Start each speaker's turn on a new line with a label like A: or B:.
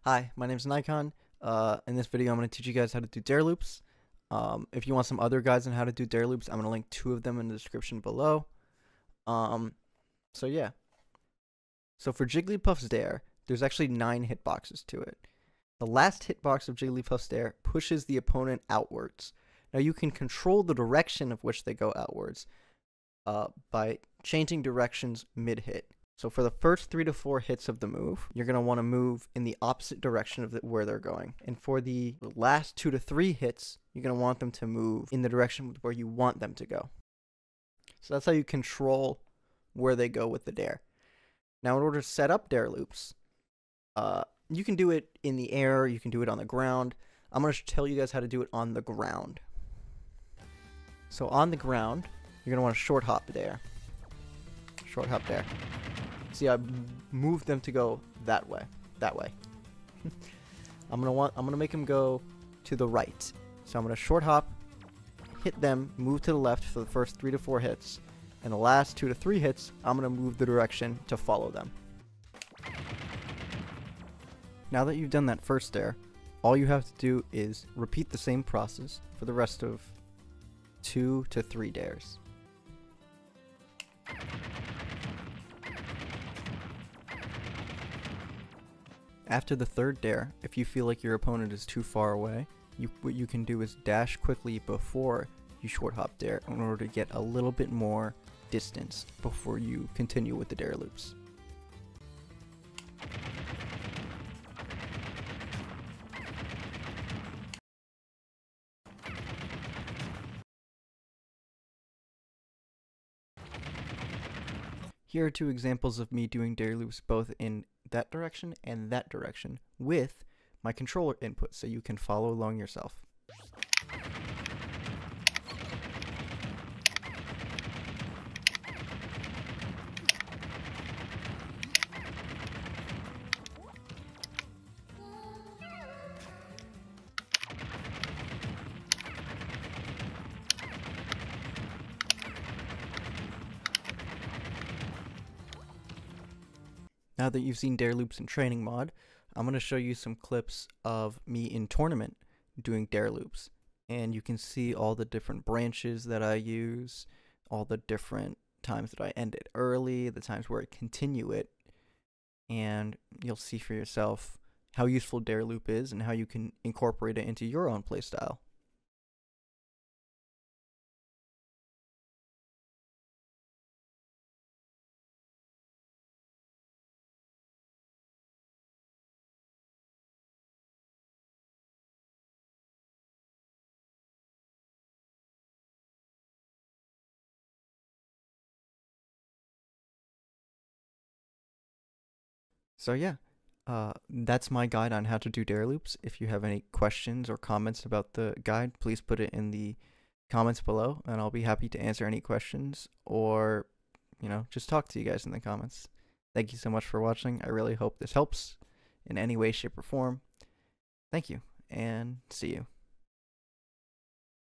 A: Hi, my name is Nikon. In this video, I'm going to teach you guys how to do dare loops. If you want some other guides on how to do dare loops, I'm going to link 2 of them in the description below. So yeah. So for Jigglypuff's dare, there's actually 9 hitboxes to it. The last hitbox of Jigglypuff's dare pushes the opponent outwards. Now you can control the direction of which they go outwards by changing directions mid-hit. So for the first 3 to 4 hits of the move, you're going to want to move in the opposite direction of where they're going. And for the last 2 to 3 hits, you're going to want them to move in the direction where you want them to go. So that's how you control where they go with the dare. Now in order to set up dare loops, you can do it in the air, you can do it on the ground. I'm going to tell you guys how to do it on the ground. So on the ground, you're going to want to short hop dare. Short hop dare. See, I moved them to go that way. I'm gonna make them go to the right. So I'm gonna short hop, hit them, move to the left for the first 3 to 4 hits, and the last 2 to 3 hits, I'm gonna move the direction to follow them. Now that you've done that first dare, all you have to do is repeat the same process for the rest of 2 to 3 dares. After the third dare, if you feel like your opponent is too far away, what you can do is dash quickly before you short hop dare in order to get a little bit more distance before you continue with the dare loops. Here are 2 examples of me doing dare loops both in that direction and that direction with my controller input so you can follow along yourself. Now that you've seen dare loops in training mod, I'm going to show you some clips of me in tournament doing dare loops. And you can see all the different branches that I use, all the different times that I end it early, the times where I continue it, and you'll see for yourself how useful dare loop is and how you can incorporate it into your own playstyle. So yeah, that's my guide on how to do dare loops. If you have any questions or comments about the guide, please put it in the comments below, and I'll be happy to answer any questions or, just talk to you guys in the comments. Thank you so much for watching. I really hope this helps in any way, shape, or form. Thank you, and see you.